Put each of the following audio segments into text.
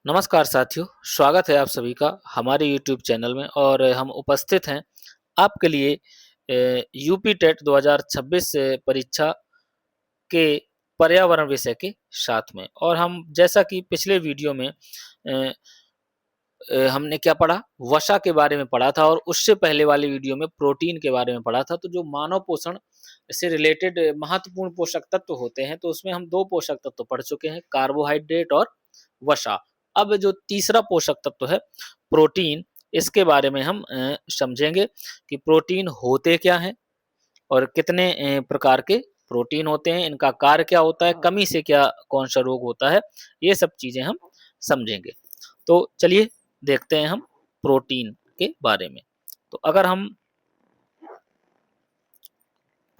नमस्कार साथियों, स्वागत है आप सभी का हमारे YouTube चैनल में और हम उपस्थित हैं आपके लिए यूपी टेट 2026 परीक्षा के पर्यावरण विषय के साथ में। और हम जैसा कि पिछले वीडियो में हमने क्या पढ़ा, वसा के बारे में पढ़ा था और उससे पहले वाले वीडियो में प्रोटीन के बारे में पढ़ा था। तो जो मानव पोषण से रिलेटेड महत्वपूर्ण पोषक तत्व होते हैं, तो उसमें हम दो पोषक तत्व पढ़ चुके हैं, कार्बोहाइड्रेट और वसा। अब जो तीसरा पोषक तत्व है प्रोटीन, इसके बारे में हम समझेंगे कि प्रोटीन होते क्या हैं और कितने प्रकार के प्रोटीन होते हैं, इनका कार्य क्या होता है, कमी से क्या कौन सा रोग होता है, ये सब चीजें हम समझेंगे। तो चलिए देखते हैं हम प्रोटीन के बारे में। तो अगर हम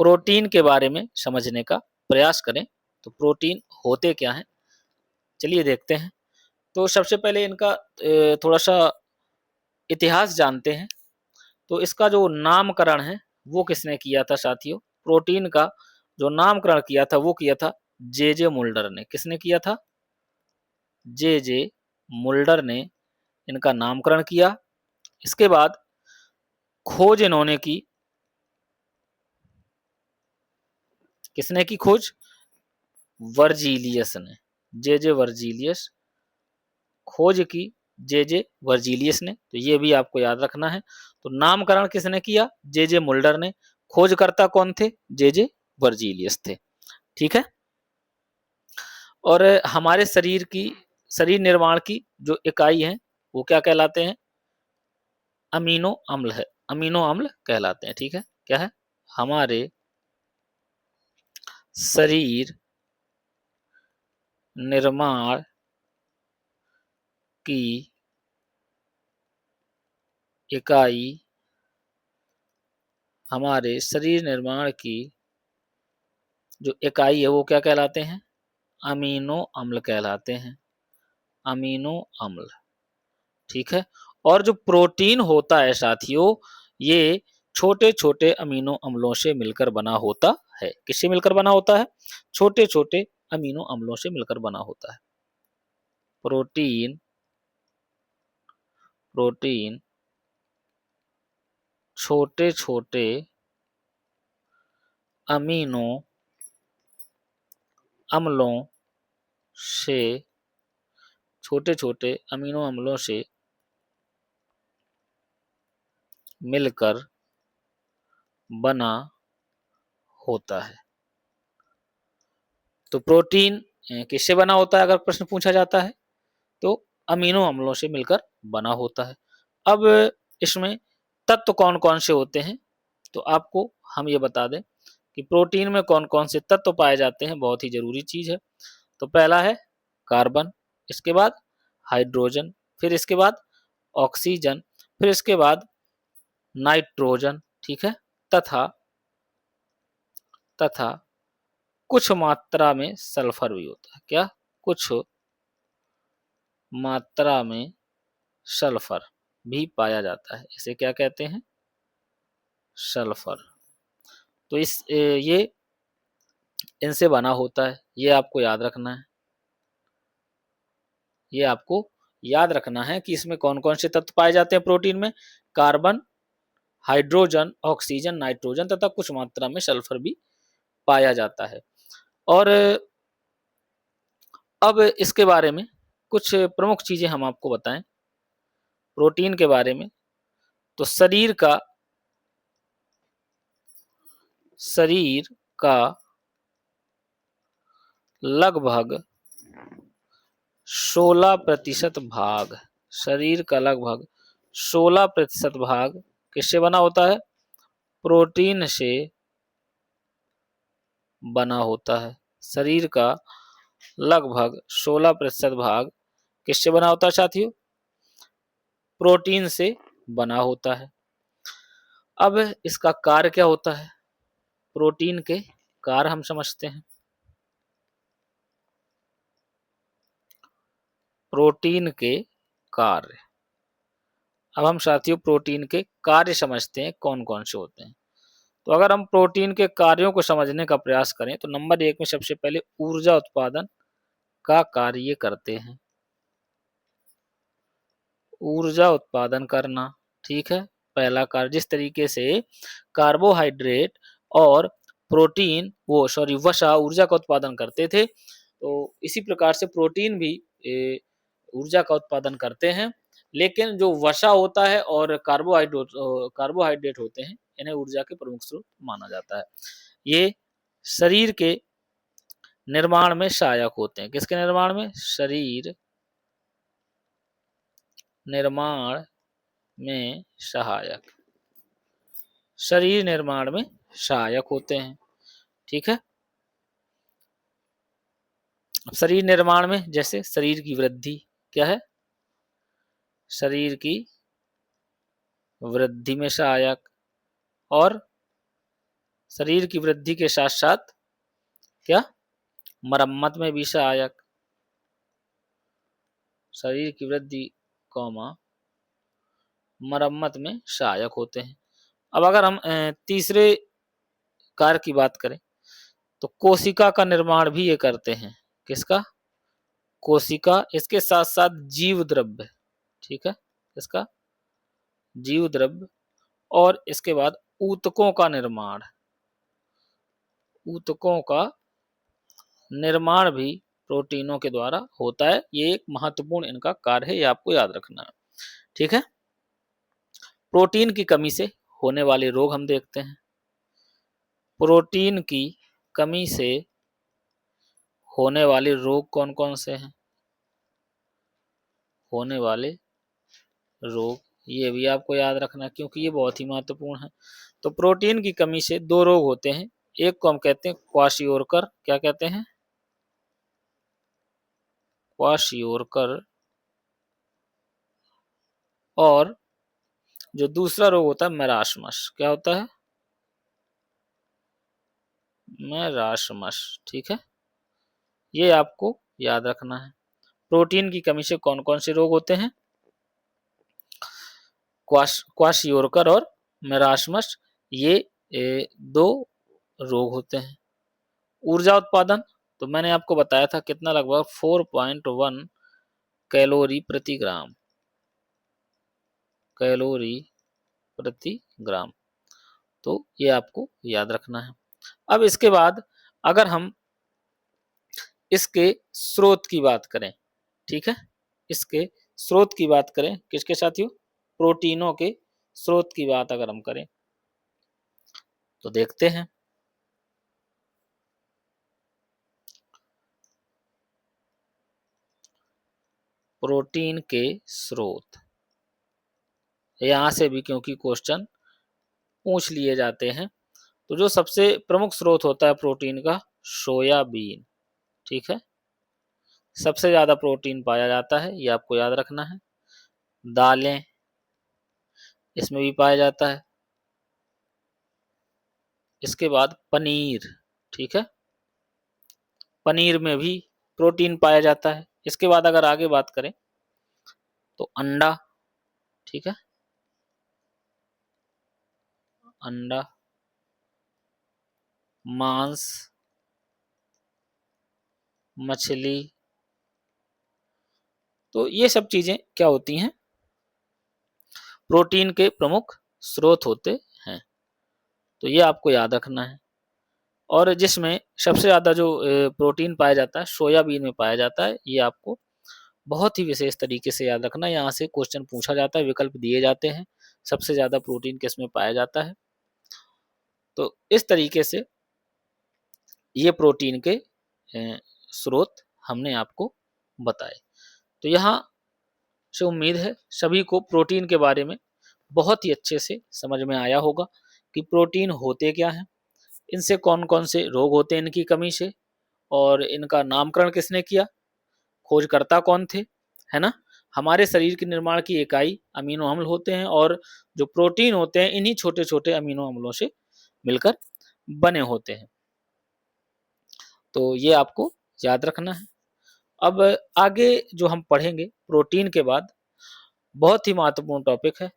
प्रोटीन के बारे में समझने का प्रयास करें तो प्रोटीन होते क्या हैं, चलिए देखते हैं। तो सबसे पहले इनका थोड़ा सा इतिहास जानते हैं। तो इसका जो नामकरण है वो किसने किया था साथियों? प्रोटीन का जो नामकरण किया था वो किया था जे मुल्डर ने। किसने किया था? जे मुल्डर ने इनका नामकरण किया। इसके बाद खोज इन्होंने की। किसने की खोज? वर्जीलियस ने। जे वर्जीलियस खोज की, जे वर्जीलियस ने। तो ये भी आपको याद रखना है। तो नामकरण किसने किया? जे मुल्डर ने। खोजकर्ता कौन थे? जे वर्जीलियस थे। ठीक है। और हमारे शरीर निर्माण की जो इकाई है वो क्या कहलाते हैं? अमीनो अम्ल है। अमीनो अम्ल कहलाते हैं। ठीक है। क्या है? हमारे शरीर निर्माण की इकाई, हमारे शरीर निर्माण की जो इकाई है वो क्या कहलाते हैं? अमीनो अम्ल कहलाते हैं। अमीनो अम्ल। ठीक है। और जो प्रोटीन होता है साथियों, ये छोटे छोटे अमीनो अम्लों से मिलकर बना होता है। किससे मिलकर बना होता है? छोटे छोटे अमीनो अम्लों से मिलकर बना होता है। प्रोटीन प्रोटीन छोटे छोटे अमीनो अम्लों से छोटे छोटे अमीनो अम्लों से मिलकर बना होता है। तो प्रोटीन किससे बना होता है अगर प्रश्न पूछा जाता है? तो अमीनो अम्लों से मिलकर बना होता है। अब इसमें तत्व कौन कौन से होते हैं तो आपको हम ये बता दें कि प्रोटीन में कौन कौन से तत्व पाए जाते हैं, बहुत ही जरूरी चीज है। तो पहला है कार्बन, इसके बाद हाइड्रोजन, फिर इसके बाद ऑक्सीजन, फिर इसके बाद नाइट्रोजन। ठीक है। तथा तथा कुछ मात्रा में सल्फर भी होता है। क्या? कुछ मात्रा में सल्फर भी पाया जाता है। इसे क्या कहते हैं? सल्फर। तो ये इनसे बना होता है, ये आपको याद रखना है। ये आपको याद रखना है कि इसमें कौन कौन से तत्व पाए जाते हैं प्रोटीन में। कार्बन, हाइड्रोजन, ऑक्सीजन, नाइट्रोजन तथा कुछ मात्रा में सल्फर भी पाया जाता है। और अब इसके बारे में कुछ प्रमुख चीजें हम आपको बताएं प्रोटीन के बारे में। तो शरीर का लगभग 16% भाग, शरीर का लगभग 16% भाग किससे बना होता है? प्रोटीन से बना होता है। शरीर का लगभग 16% भाग किससे बना होता है साथियों? प्रोटीन से बना होता है। अब इसका कार्य क्या होता है? प्रोटीन के कार्य हम समझते हैं। प्रोटीन के कार्य। अब हम साथियों प्रोटीन के कार्य समझते हैं कौन कौन से होते हैं। तो अगर हम प्रोटीन के कार्यों को समझने का प्रयास करें तो नंबर 1 में सबसे पहले ऊर्जा उत्पादन का कार्य करते हैं। ऊर्जा उत्पादन करना, ठीक है, पहला कार्य। जिस तरीके से कार्बोहाइड्रेट और प्रोटीन वसा ऊर्जा का उत्पादन करते थे, तो इसी प्रकार से प्रोटीन भी ऊर्जा का उत्पादन करते हैं। लेकिन जो वसा होता है और कार्बोहाइड्रेट होते हैं, इन्हें ऊर्जा के प्रमुख स्रोत माना जाता है। ये शरीर के निर्माण में सहायक होते हैं। किसके निर्माण में? शरीर निर्माण में सहायक, शरीर निर्माण में सहायक होते हैं, ठीक है। शरीर निर्माण में जैसे शरीर की वृद्धि, क्या है? शरीर की वृद्धि में सहायक, और शरीर की वृद्धि के साथ साथ क्या? मरम्मत में भी सहायक। शरीर की वृद्धि कौमा मरम्मत में सहायक होते हैं। अब अगर हम तीसरे कार्य की बात करें तो कोशिका का निर्माण भी ये करते हैं। किसका? कोशिका। इसके साथ साथ जीव द्रव्य, ठीक है, इसका जीव द्रव्य। और इसके बाद ऊतकों का निर्माण, ऊतकों का निर्माण भी प्रोटीनों के द्वारा होता है। ये एक महत्वपूर्ण इनका कार्य है, ये आपको याद रखना है, ठीक है। प्रोटीन की कमी से होने वाले रोग हम देखते हैं। प्रोटीन की कमी से होने वाले रोग कौन कौन से हैं? होने वाले रोग, ये भी आपको याद रखना है क्योंकि ये बहुत ही महत्वपूर्ण है। तो प्रोटीन की कमी से दो रोग होते हैं। एक को हम कहते हैं क्वाशियोरकर, क्या कहते हैं? क्वाशियोरकर। और जो दूसरा रोग होता है मेरास्मस, क्या होता है? मेरास्मस, ठीक है, ये आपको याद रखना है। प्रोटीन की कमी से कौन कौन से रोग होते हैं? क्वाशियोरकर और मेरास्मस, ये दो रोग होते हैं। ऊर्जा उत्पादन, तो मैंने आपको बताया था कितना, लगभग 4.1 कैलोरी प्रति ग्राम, कैलोरी प्रति ग्राम। तो ये आपको याद रखना है। अब इसके बाद अगर हम इसके स्रोत की बात करें, ठीक है, इसके स्रोत की बात करें, किसके साथियों? प्रोटीनों के स्रोत की बात अगर हम करें तो देखते हैं। प्रोटीन के स्रोत, यहां से भी क्योंकि क्वेश्चन पूछ लिए जाते हैं, तो जो सबसे प्रमुख स्रोत होता है प्रोटीन का, सोयाबीन, ठीक है, सबसे ज्यादा प्रोटीन पाया जाता है, ये आपको याद रखना है। दालें, इसमें भी पाया जाता है। इसके बाद पनीर, ठीक है, पनीर में भी प्रोटीन पाया जाता है। इसके बाद अगर आगे बात करें तो अंडा, ठीक है, अंडा, मांस, मछली, तो ये सब चीजें क्या होती हैं? प्रोटीन के प्रमुख स्रोत होते हैं। तो ये आपको याद रखना है। और जिसमें सबसे ज्यादा जो प्रोटीन पाया जाता है सोयाबीन में पाया जाता है, ये आपको बहुत ही विशेष तरीके से याद रखना है। यहाँ से क्वेश्चन पूछा जाता है, विकल्प दिए जाते हैं, सबसे ज्यादा प्रोटीन किसमें पाया जाता है। तो इस तरीके से ये प्रोटीन के स्रोत हमने आपको बताए। तो यहाँ से उम्मीद है सभी को प्रोटीन के बारे में बहुत ही अच्छे से समझ में आया होगा कि प्रोटीन होते क्या हैं, इनसे कौन कौन से रोग होते हैं इनकी कमी से, और इनका नामकरण किसने किया, खोजकर्ता कौन थे, है ना। हमारे शरीर के निर्माण की इकाई अमीनो अम्ल होते हैं, और जो प्रोटीन होते हैं इन्हीं छोटे छोटे अमीनो अम्लों से मिलकर बने होते हैं। तो ये आपको याद रखना है। अब आगे जो हम पढ़ेंगे प्रोटीन के बाद, बहुत ही महत्वपूर्ण टॉपिक है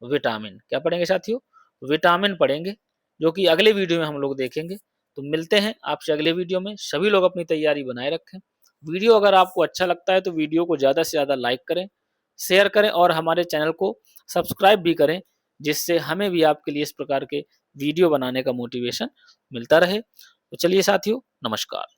विटामिन। क्या पढ़ेंगे साथियों? विटामिन पढ़ेंगे, जो कि अगले वीडियो में हम लोग देखेंगे। तो मिलते हैं आपसे अगले वीडियो में। सभी लोग अपनी तैयारी बनाए रखें। वीडियो अगर आपको अच्छा लगता है तो वीडियो को ज़्यादा से ज़्यादा लाइक करें, शेयर करें और हमारे चैनल को सब्सक्राइब भी करें, जिससे हमें भी आपके लिए इस प्रकार के वीडियो बनाने का मोटिवेशन मिलता रहे। तो चलिए साथियों, नमस्कार।